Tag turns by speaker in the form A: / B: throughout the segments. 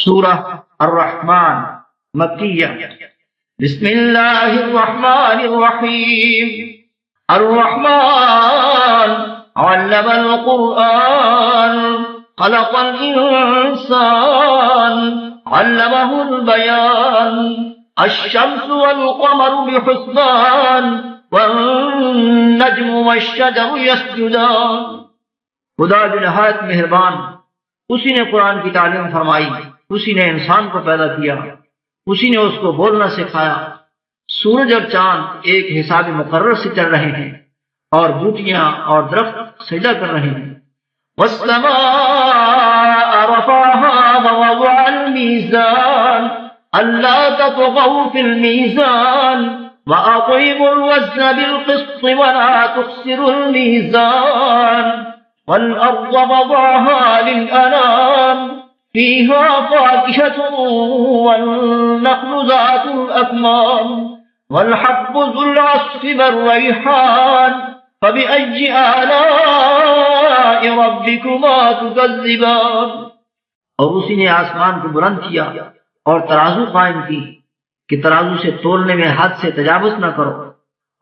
A: سورہ الرحمن مکیہ۔ بسم اللہ الرحمن الرحیم۔ الرحمن علم القرآن خلق الانسان علمہ البیان الشمس والقمر بحسبان والنجم والشجر یسجدان۔ خدا جو نہایت مہربان، اسی نے قرآن کی تعلیم فرمائی، اسی نے انسان کو پیدا کیا، اسی نے اس کو بولنا سکھایا۔ سورج اور چاند ایک حساب مقرر سے چل رہے ہیں اور بوٹیاں اور درخت سجدہ کر رہے ہیں۔ وَالسَّمَاءَ رَفَعَهَا وَوَضَعَ الْمِيزَانَ أَلَّا تَطْغَوْا فِي الْمِيزَانِ وَأَقِيمُوا الْوَزْنَ بِالْقِسْطِ وَلَا تُخْسِرُوا الْمِيزَانَ وَالْأَرْضَ وَضَعَهَا لِلْأَنَامِ فِيهَا فَاكِهَةٌ وَالنَّخْلُ ذَاتُ الْأَكْمَامِ وَالْحَبُّ ذُو الْعَصْفِ وَالرَّيْحَانُ فَبِأَيِّ آلَاءِ رَبِّكُمَا تُكَذِّبَانِ۔ اور اسی نے آسمان کو بلند کیا اور ترازو قائم کی کہ ترازو سے تولنے میں حد سے تجاوز نہ کرو،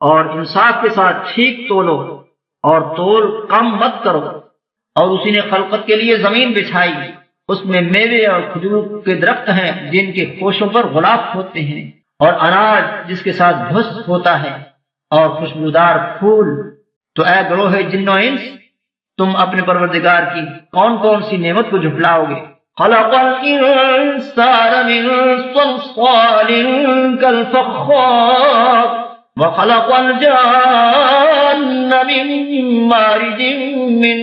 A: اور انصاف کے ساتھ ٹھیک تولو اور تول کم مت کرو۔ اور اسی نے خلقت کے لیے زمین بچھائی، اس میں میوے اور کھجور کے درخت ہیں جن کے خوشوں پر غلاف ہوتے ہیں، اور اناج جس کے ساتھ بھس ہوتا ہے، اور خوشبودار پھول۔ تو اے گروہ جن و انس، تم اپنے پروردگار کی کون کون سی نعمت کو جھٹلاؤ گے؟ خلق الانسان من صلصال كالفخار وخلق الجان من مارج من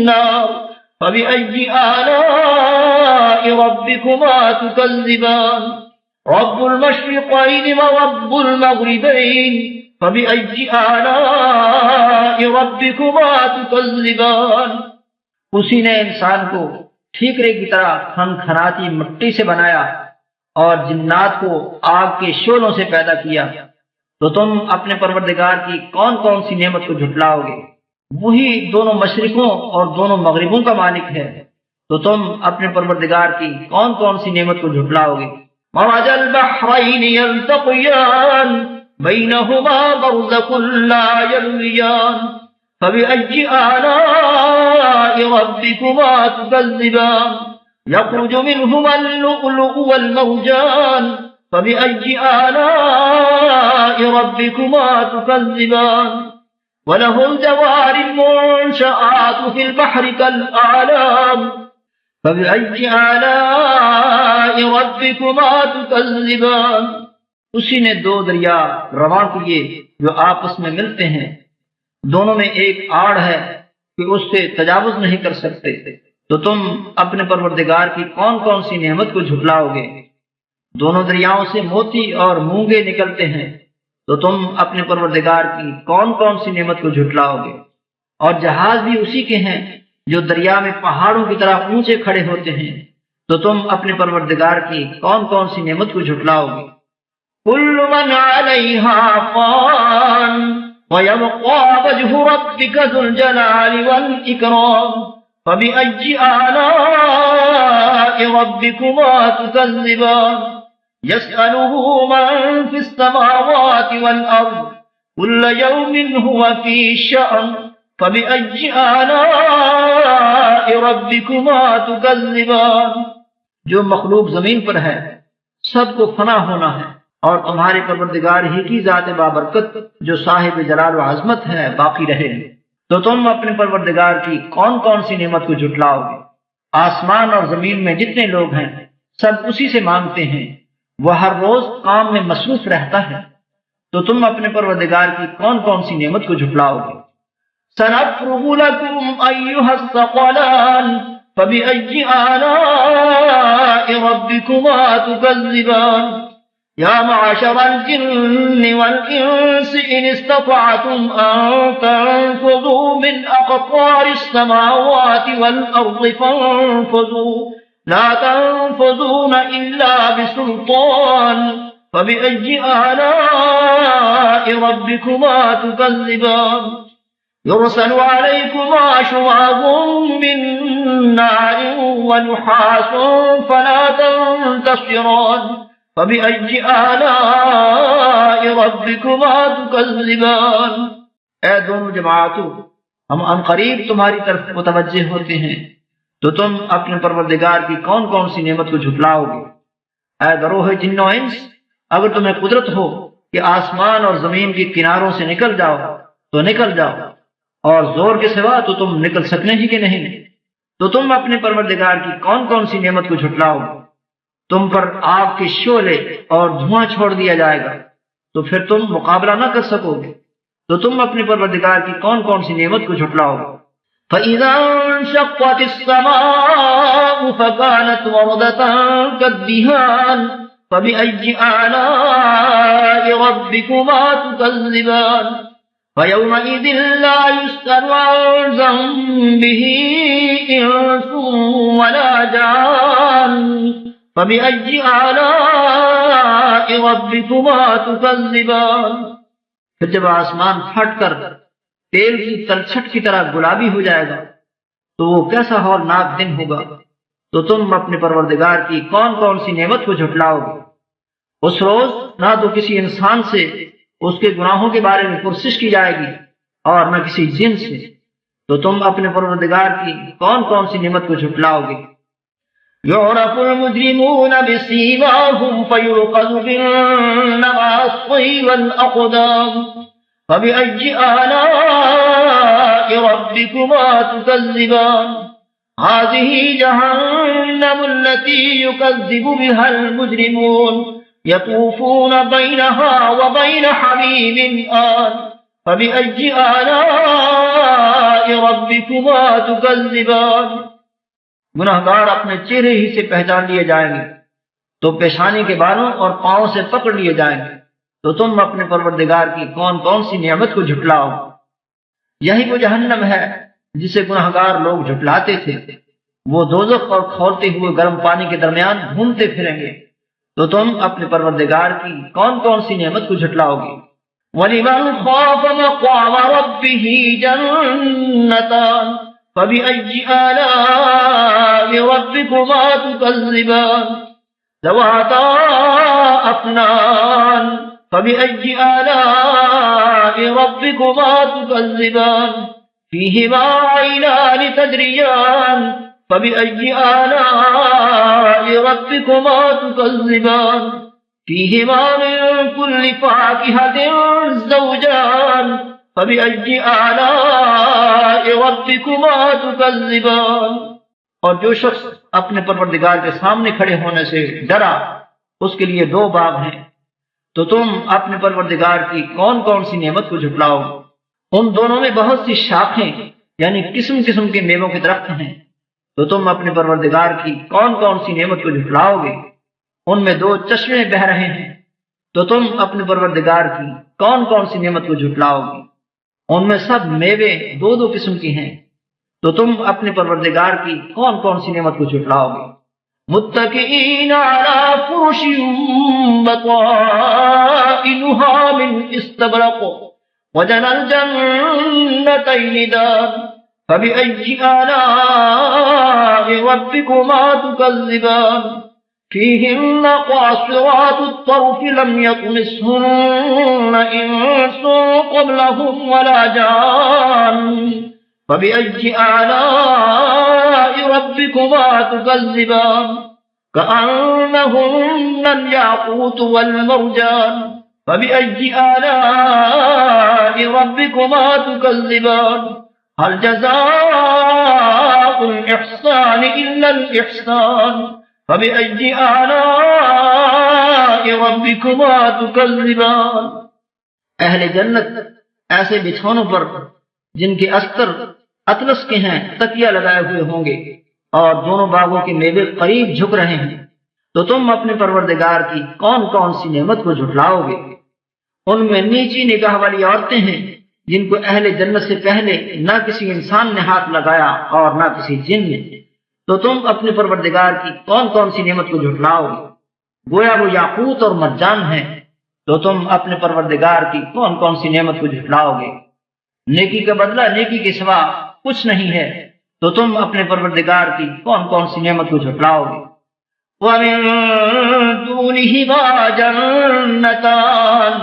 A: نار فبأي آلاء ربكما تكذبان؟ رب المشرقين ورب المغربين فبأي آلاء ربكما تكذبان۔ اسی نے انسان کو ٹھیکرے کی طرح کھنکھناتی مٹی سے بنایا اور جنات کو آگ کے شعلوں سے پیدا کیا، تو تم اپنے پروردگار کی کون کون سی نعمت کو جھٹلاؤ گے؟ وہی دونوں مشرقوں اور دونوں مغربوں کا مالک ہے، تو تم اپنے پروردگار کی کون کون سی نعمت کو جھٹلاؤ گے؟ مرج البحرین یلتقیان بینہما برزخ لا یبغیان فبأي آلاء ربكما تكذبان؟ يخرج منهما اللؤلؤ والمرجان فبأي آلاء ربكما تكذبان؟ وله الجوار المنشآت في البحر كالأعلام فبأي آلاء ربكما تكذبان؟ اسی نے دو دریا رواں کیے جو آپس میں ملتے ہیں، دونوں میں ایک آڑ ہے کہ اس سے تجاوز نہیں کر سکتے، تو تم اپنے پروردگار کی کون کون سی نعمت کو جھٹلاؤ گے؟ دونوں دریاؤں سے موتی اور مونگے نکلتے ہیں، تو تم اپنے پروردگار کی کون کون سی نعمت کو جھٹلاؤ گے؟ اور جہاز بھی اسی کے ہیں جو دریا میں پہاڑوں کی طرح اونچے کھڑے ہوتے ہیں، تو تم اپنے پروردگار کی کون کون سی نعمت کو جھٹلاؤ گے؟ کل من علیہا فان وَيَبْقَى وَجْهُ رَبِّكَ ذُو الْجَلَالِ وَالْإِكْرَامِ فَبِأَيِّ آلَاءِ رَبِّكُمَا تُكَذِّبَانِ؟ يَسْأَلُهُ مَن فِي السَّمَاوَاتِ وَالْأَرْضِ كُلَّ يَوْمٍ هُوَ فِي شَأْنٍ فَبِأَيِّ آلَاءِ رَبِّكُمَا تُكَذِّبَانِ؟ جو مخلوق زمین پر ہے سب کو فنا ہونا ہے، اور تمہارے پروردگار ہی کی ذات بابرکت جو صاحب جلال و عظمت ہے باقی رہے، تو تم اپنے پروردگار کی کون کون سی نعمت کو جھٹلاؤ گے؟ آسمان اور زمین میں جتنے لوگ ہیں سب اسی سے مانگتے ہیں، وہ ہر روز کام میں مصروف رہتا ہے، تو تم اپنے پروردگار کی کون کون سی نعمت کو جھٹلاؤ گے؟ سَنَفْرُغُ لَكُمْ أَيُّهَ الثَّقَلَانِ فَبِأَيِّ آلَاءِ رَبِّكُمَا تُكَذِّبَانِ؟ يا معشر الجن والإنس إن استطعتم أن تنفذوا من أقطار السماوات والأرض فانفذوا لا تنفذون إلا بسلطان فبأي آلاء ربكما تكذبان؟ يرسل عليكما شواظ من نار ونحاس فلا تنتصران فبأي آلاء ربكما تكذبان۔ اے دونوں جماعتوں، ہم عنقریب تمہاری طرف متوجہ ہوتے ہیں، تو تم اپنے پروردگار کی کون کون سی نعمت کو جھٹلاؤ گے؟ اے گروہ جن و انس، اگر تمہیں قدرت ہو کہ آسمان اور زمین کے کناروں سے نکل جاؤ تو نکل جاؤ، اور زور کے سوا تو تم نکل سکنے ہی کہ نہیں، تو تم اپنے پروردگار کی کون کون سی نعمت کو جھٹلاؤ گے؟ تم پر آگ کے شعلے اور دھواں چھوڑ دیا جائے گا، تو پھر تم مقابلہ نہ کر سکو گے، تو تم اپنے پروردگار کی کون کون سی نعمت کو جھٹلاؤ گے؟ فَإِذَا انشَقَّتِ السَّمَاءُ فَكَانَتْ وَرْدَةً كَالدِّهَانِ فَبِأَيِّ آلَاءِ رَبِّكُمَا تُكَذِّبَانِ فَيَوْمَئِذٍ لَا يُسْأَلُ عَنْ ذَنبِهِ إِنسٌ وَلَا جَانٌّ فَبِأَيِّ آلَاءِ رَبِّكُمَا تُكَذِّبَانِ۔ پھر جب آسمان پھٹ کر تیل کی تلچھٹ کی طرح گلابی ہو جائے گا تو وہ کیسا ہولناک دن ہوگا، تو تم اپنے پروردگار کی کون کون سی نعمت کو جھٹلاؤ گے؟ اس روز نہ تو کسی انسان سے اس کے گناہوں کے بارے میں پرسش کی جائے گی اور نہ کسی جن سے، تو تم اپنے پروردگار کی کون کون سی نعمت کو جھٹلاؤ گے؟ يعرف المجرمون بسيماهم فيؤخذ بالنواصي والأقدام فبأي آلاء ربكما تكذبان هذه جهنم التي يكذب بها المجرمون يطوفون بينها وبين حميم آن فبأي آلاء ربكما تكذبان۔ گناہگار اپنے چہرے ہی سے پہچان لیے جائیں گے، تو پیشانی کے بالوں اور پاؤں سے پکڑ لیے جائیں گے، تو تم اپنے پروردگار کی کون کون سی نعمت کو جھٹلاؤ؟ یہی وہ جہنم ہے جسے گناہگار لوگ جھٹلاتے تھے، وہ دوزخ اور کھولتے ہوئے گرم پانی کے درمیان گھومتے پھریں گے، تو تم اپنے پروردگار کی کون کون سی نعمت کو جھٹلاؤ گے؟ وَلِمَنْ خَافَ مَقَامَ رَبِّهِ جَنَّتَانِ فَبِأَيِّ آلَاءِ رَبِّكُمَا تُكَذِّبَانِ ذَوَاتَا أَفْنَانٍ فَبِأَيِّ آلَاءِ رَبِّكُمَا تُكَذِّبَانِ فِيهِمَا عَيْنَانِ تَجْرِيَانِ فَبِأَيِّ آلَاءِ رَبِّكُمَا تُكَذِّبَانِ فِيهِمَا مِن كُلِّ فَاكِهَةٍ زَوْجَانِ فَبِأَيِّ آلَاءِ رَبِّكُمَا تُكَذِّبَانِ۔ اور جو شخص اپنے پروردگار کے سامنے کھڑے ہونے سے ڈرا، اس کے لیے دو باغ ہیں، تو تم اپنے پروردگار کی کون کون سی نعمت کو جھٹلاؤ؟ ان دونوں میں بہت سی شاخیں یعنی قسم قسم کے میووں کے درخت ہیں، تو تم اپنے پروردگار کی کون کون سی نعمت کو جھٹلاؤ گے؟ ان میں دو چشمے بہہ رہے ہیں، تو تم اپنے پروردگار کی کون کون سی نعمت کو جھٹلاؤ گے؟ ان میں سب میوے دو دو قسم کی ہیں، تو تم اپنے پروردگار کی کون کون سی نعمت کو جھٹلاؤ گے؟ متکئین علی فرش بطائنها من استبرق وجنى الجنتین دان فبأي آلاء ربكما تكذبان فيهن قاصرات الطرف لم يطمثهن إنس قبلهم ولا جان فبأي آلاء ربكما تكذبان كأنهن الياقوت والمرجان فبأي آلاء ربكما تكذبان هل جزاء الإحسان إلا الإحسان فبأي آلاء ربكما تكذبان۔ اہل جنت ایسے بچھونوں پر جن کے استر اطلس کے ہیں تکیہ لگائے ہوئے ہوں گے، اور دونوں باغوں کے میوے قریب جھک رہے ہیں، تو تم اپنے پروردگار کی کون کون سی نعمت کو جھٹلاؤ گے؟ ان میں نیچی نگاہ والی عورتیں ہیں جن کو اہل جنت سے پہلے نہ کسی انسان نے ہاتھ لگایا اور نہ کسی جن نے، تو تم اپنے پروردگار کی کون کون سی نعمت کو جھٹلاؤ گے؟ گویا وہ یاقوت اور مرجان ہیں، تو تم اپنے پروردگار کی کون کون سی نعمت کو جھٹلاؤ گے؟ نیکی کا بدلہ نیکی کے سوا کچھ نہیں ہے، تو تم اپنے پروردگار کی کون کون سی نعمت کو جھٹلاؤ گے؟ وَمِن دُونِهِمَا جَنَّتَانِ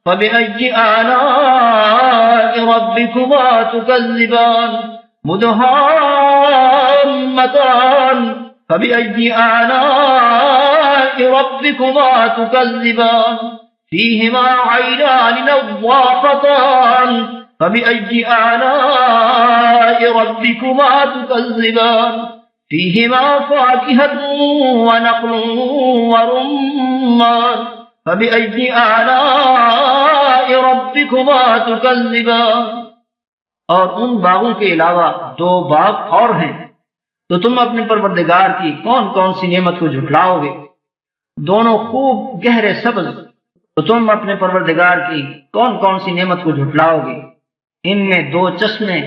A: فَبِأَيِّ آلَاءِ رَبِّكُمَا تُكَذِّبَانِ مُدْهَامَّتَانِ فَبِأَيِّ آلَاءِ رَبِّكُمَا تُكَذِّبَانِ فِيهِمَا عَيْنَانِ نَضَّاخَتَانِ فَبِأَيِّ آلَاءِ رَبِّكُمَا تُكَذِّبَانِ فِيهِمَا فَاكِهَةٌ وَنَخْلٌ وَرُمَّانٌ فَبِأَيِّ آلَاءِ رَبِّكُمَا تُكَذِّبَانِ اور ان باغوں کے علاوہ دو باغ اور ہیں، تو تم اپنے پروردگار کی کون کون سی نعمت کو جھٹلاؤ گے؟ دونوں خوب گہرے سبز، تو تم اپنے پروردگار کی کون کون سی نعمت کو جھٹلاؤ گے؟ ان میں دو چشمے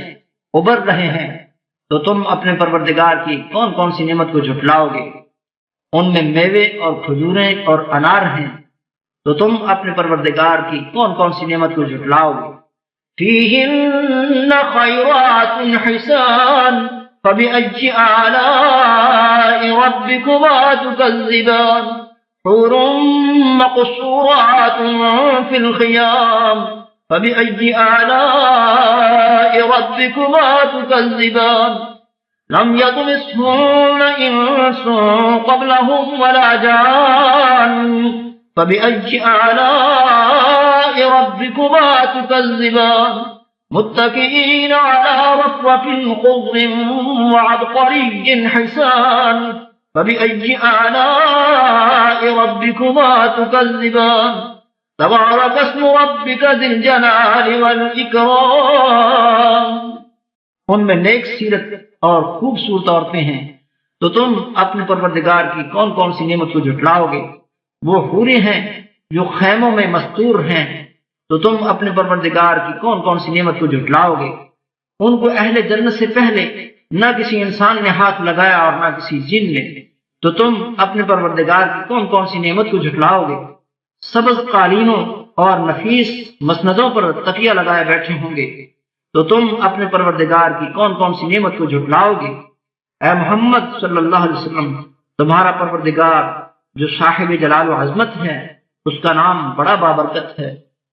A: ابر رہے ہیں، تو تم اپنے پروردگار کی کون کون سی نعمت کو جھٹلاؤ گے؟ ان میں میوے اور کھجوریں اور انار ہیں، تو تم اپنے پروردگار کی کون کون سی نعمت کو جھٹلاؤ گے؟ فِيهِنَّ خَيْرَاتٌ حِسَانٌ فَبِأَيِّ آلَاءِ رَبِّكُمَا تُكَذِّبَانِ حُورٌ مَّقْصُورَاتٌ فِي الْخِيَامِ فَبِأَيِّ آلَاءِ رَبِّكُمَا تُكَذِّبَانِ لَمْ يَطْمِثْهُنَّ إِنسٌ قَبْلَهُمْ وَلَا جَانٌّ فَبِأَيِّ آلَاءِ رَبِّكُمَا تُكَذِّبَانِ مُتَّكِئِينَ عَلَى رَفْرَفٍ خُضْرٍ وَعَبْقَرِيٍّ حِسَانٍ فَبِأَيِّ آلَاءِ رَبِّكُمَا تُكَذِّبَانِ تبارك اسم ربك ذي الجلال والإكرام ان میں نیک سیرت اور خوبصورت عورتیں ہیں، تو تم اپنے پروردگار کی کون کون سی نعمت کو جھٹلاؤ گے؟ وہ حوریں ہیں جو خیموں میں مستور ہیں، تو تم اپنے پروردگار کی کون کون سی نعمت کو جھٹلاؤ گے؟ ان کو اہل جنت سے پہلے نہ کسی انسان نے ہاتھ لگایا اور نہ کسی جن نے، تو تم اپنے پروردگار کی کون کون سی نعمت کو جھٹلاؤ گے؟ سبز قالینوں اور نفیس مسندوں پر تکیہ لگائے بیٹھے ہوں گے، تو تم اپنے پروردگار کی کون کون سی نعمت کو جھٹلاؤ گے؟ اے محمد صلی اللہ علیہ وسلم، تمہارا پروردگار جو صاحب جلال و عظمت ہے، اس کا نام بڑا بابرکت ہے۔